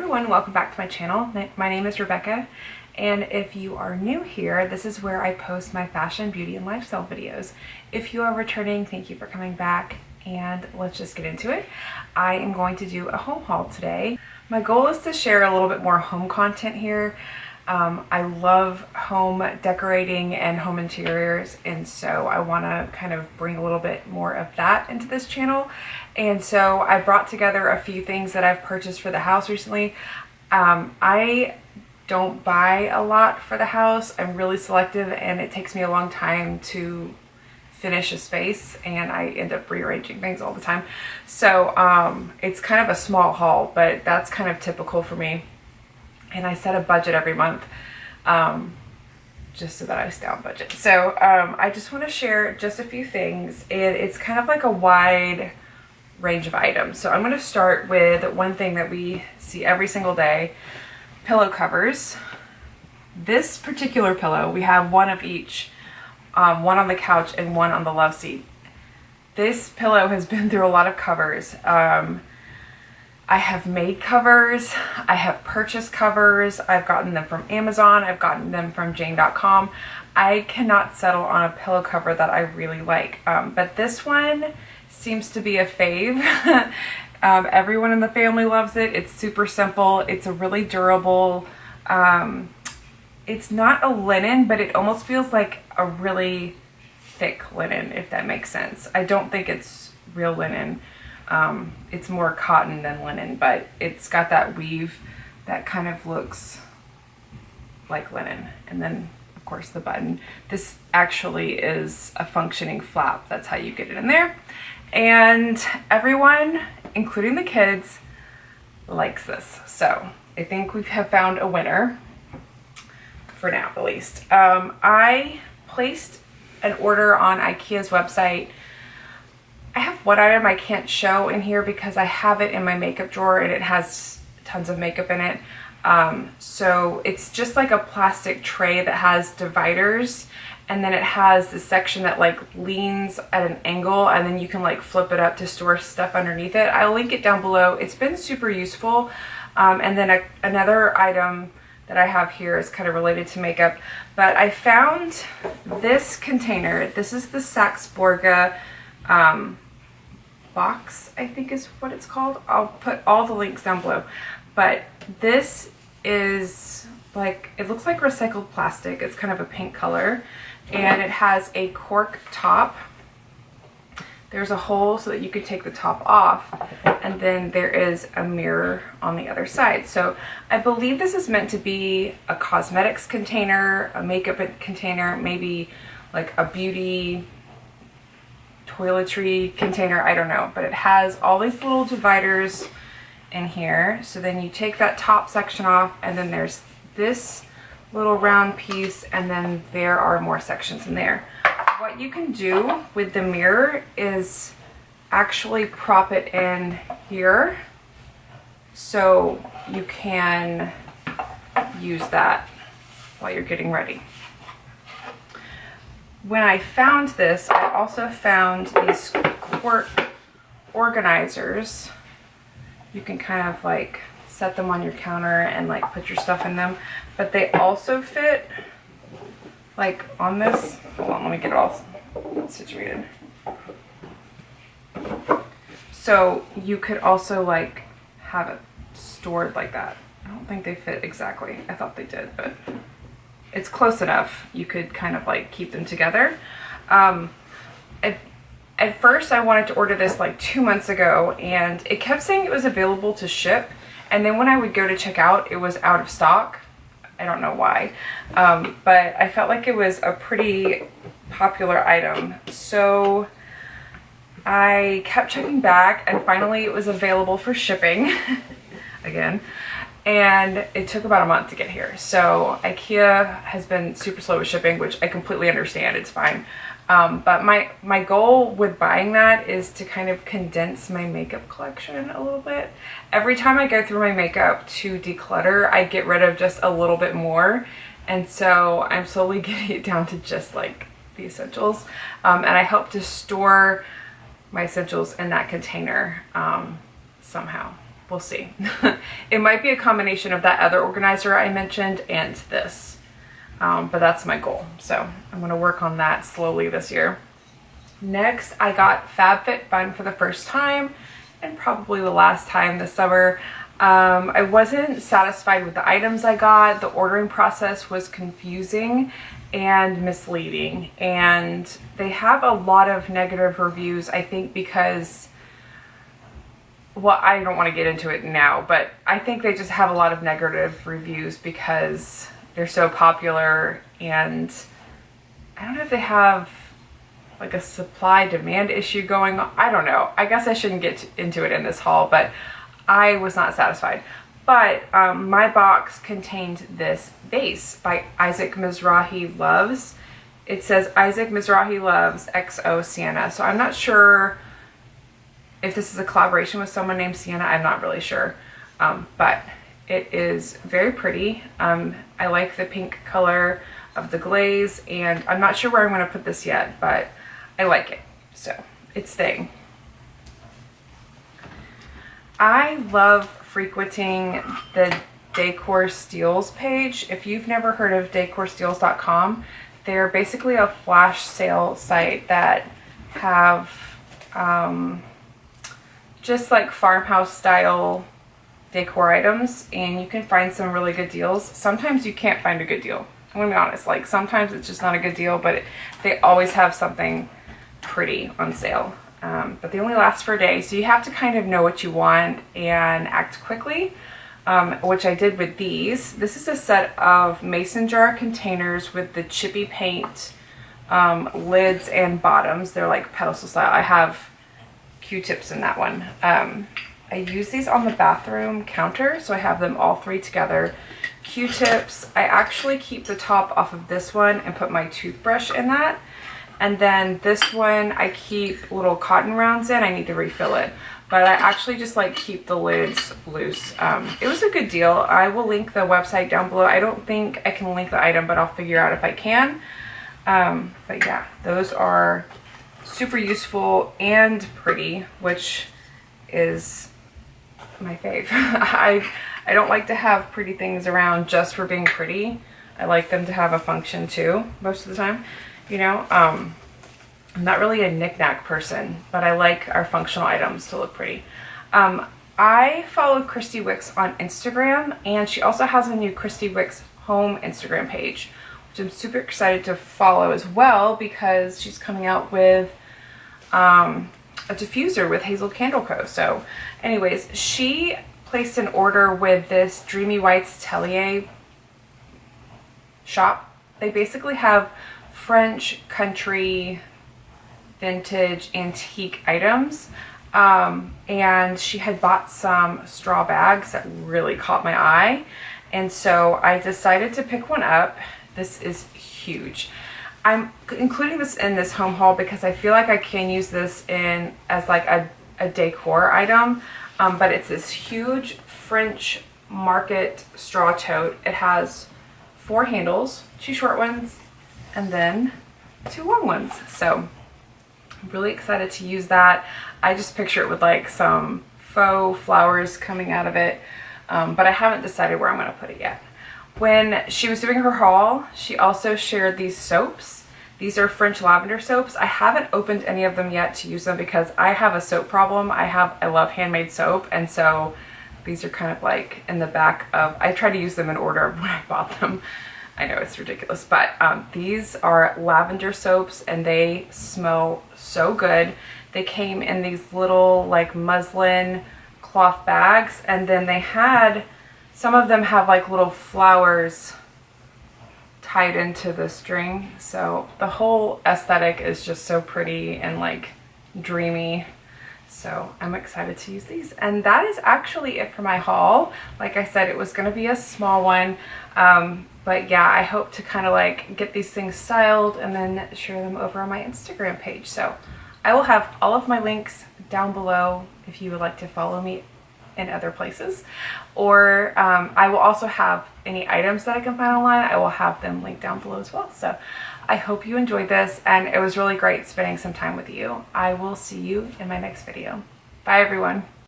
everyone, welcome back to my channel. My name is Rebecca, and if you are new here, this is where I post my fashion, beauty, and lifestyle videos. If you are returning, thank you for coming back, and let's just get into it. I am going to do a home haul today. My goal is to share a little bit more home content here. I love home decorating and home interiors, and so I want to kind of bring a little bit more of that into this channel. And so I brought together a few things that I've purchased for the house recently. I don't buy a lot for the house. I'm really selective, and it takes me a long time to finish a space, and I end up rearranging things all the time. So it's kind of a small haul, but that's kind of typical for me. And I set a budget every month just so that I stay on budget. So I just want to share just a few things. It's kind of like a wide range of items. So I'm going to start with one thing that we see every single day: pillow covers. This particular pillow, we have one of each, one on the couch and one on the love seat. This pillow has been through a lot of covers. I have made covers, I have purchased covers, I've gotten them from Amazon, I've gotten them from Jane.com. I cannot settle on a pillow cover that I really like, but this one seems to be a fave. Everyone in the family loves it. It's super simple, it's a really durable, it's not a linen, but it almost feels like a really thick linen, if that makes sense. I don't think it's real linen. It's more cotton than linen, but it's got that weave that kind of looks like linen. And then, of course, the button. This actually is a functioning flap. That's how you get it in there. And everyone, including the kids, likes this. So I think we have found a winner, for now at least. I placed an order on IKEA's website. I have one item I can't show in here because I have it in my makeup drawer and it has tons of makeup in it. So it's just like a plastic tray that has dividers, and then it has this section that like leans at an angle, and then you can like flip it up to store stuff underneath it. I'll link it down below. It's been super useful. And then another item that I have here is kind of related to makeup, but I found this container. This is the Saxborga box, I think is what it's called. I'll put all the links down below. But this is like, it looks like recycled plastic. It's kind of a pink color, and it has a cork top. There's a hole so that you could take the top off, and then there is a mirror on the other side. So I believe this is meant to be a cosmetics container, a makeup container, maybe like a beauty toiletry container, I don't know, but it has all these little dividers in here. So then you take that top section off, and then there's this little round piece, and then there are more sections in there. What you can do with the mirror is actually prop it in here, so you can use that while you're getting ready. When I found this, I also found these quart organizers. You can kind of like set them on your counter and like put your stuff in them, but they also fit like on this. Hold on, let me get it all situated. So you could also like have it stored like that. I don't think they fit exactly. I thought they did, but it's close enough. You could kind of like keep them together. At first I wanted to order this like 2 months ago, and it kept saying it was available to ship, and then when I would go to check out, it was out of stock. I don't know why, but I felt like it was a pretty popular item, so I kept checking back, and finally it was available for shipping again. And it took about a month to get here. So IKEA has been super slow with shipping, which I completely understand. It's fine. But my goal with buying that is to kind of condense my makeup collection a little bit. Every time I go through my makeup to declutter, I get rid of just a little bit more. And so I'm slowly getting it down to just like the essentials. And I hope to store my essentials in that container somehow. we'll see. It might be a combination of that other organizer I mentioned and this. But that's my goal. So I'm going to work on that slowly this year. Next, I got FabFitFun for the first time and probably the last time this summer. I wasn't satisfied with the items I got. The ordering process was confusing and misleading, and they have a lot of negative reviews, I think because, well, I don't want to get into it now, but I think they just have a lot of negative reviews because they're so popular, and I don't know if they have like a supply demand issue going on. I don't know. I guess I shouldn't get into it in this haul, but I was not satisfied. But my box contained this vase by Isaac Mizrahi Loves. It says Isaac Mizrahi Loves XO Sienna. So I'm not sure if this is a collaboration with someone named Sienna. I'm not really sure. But it is very pretty. I like the pink color of the glaze, and I'm not sure where I'm going to put this yet, but I like it. So it's staying. I love frequenting the Decor Steals page. If you've never heard of decorsteals.com, they're basically a flash sale site that have just like farmhouse style decor items, and you can find some really good deals. Sometimes you can't find a good deal. I'm gonna be honest, like sometimes it's just not a good deal, but they always have something pretty on sale. But they only last for a day, so you have to kind of know what you want and act quickly, which I did with these. This is a set of mason jar containers with the chippy paint lids and bottoms. They're like pedestal style. I have Q-tips in that one. I use these on the bathroom counter, so I have them all three together. Q-tips, I actually keep the top off of this one and put my toothbrush in that. And then this one, I keep little cotton rounds in. I need to refill it. But I actually just like keep the lids loose. It was a good deal. I will link the website down below. I don't think I can link the item, but I'll figure out if I can. But yeah, those are super useful and pretty, which is my fave. I don't like to have pretty things around just for being pretty. I like them to have a function too, most of the time. You know, I'm not really a knick-knack person, but I like our functional items to look pretty. I follow Christy Wicks on Instagram, and she also has a new Christy Wicks home Instagram page, which I'm super excited to follow as well because she's coming out with a diffuser with Hazel Candle Co. So anyways, she placed an order with this Dreamy Whites Tellier shop. They basically have French country vintage antique items, and she had bought some straw bags that really caught my eye, and so I decided to pick one up. This is huge. I'm including this in this home haul because I feel like I can use this in as like a decor item, but it's this huge French market straw tote. It has 4 handles, 2 short ones and then 2 long ones. So I'm really excited to use that. I just picture it with like some faux flowers coming out of it, but I haven't decided where I'm going to put it yet. When she was doing her haul, she also shared these soaps. These are French lavender soaps. I haven't opened any of them yet to use them because I have a soap problem. I love handmade soap, and so these are kind of like in the back of, I try to use them in order of when I bought them. I know it's ridiculous, but these are lavender soaps and they smell so good. They came in these little like muslin cloth bags, and then they had, some of them have like little flowers tied into the string. So the whole aesthetic is just so pretty and like dreamy. So I'm excited to use these. And that is actually it for my haul. Like I said, it was going to be a small one. But yeah, I hope to kind of like get these things styled and then share them over on my Instagram page. So I will have all of my links down below if you would like to follow me in other places. Or I will also have any items that I can find online. I will have them linked down below as well. So I hope you enjoyed this, and it was really great spending some time with you. I will see you in my next video. Bye everyone.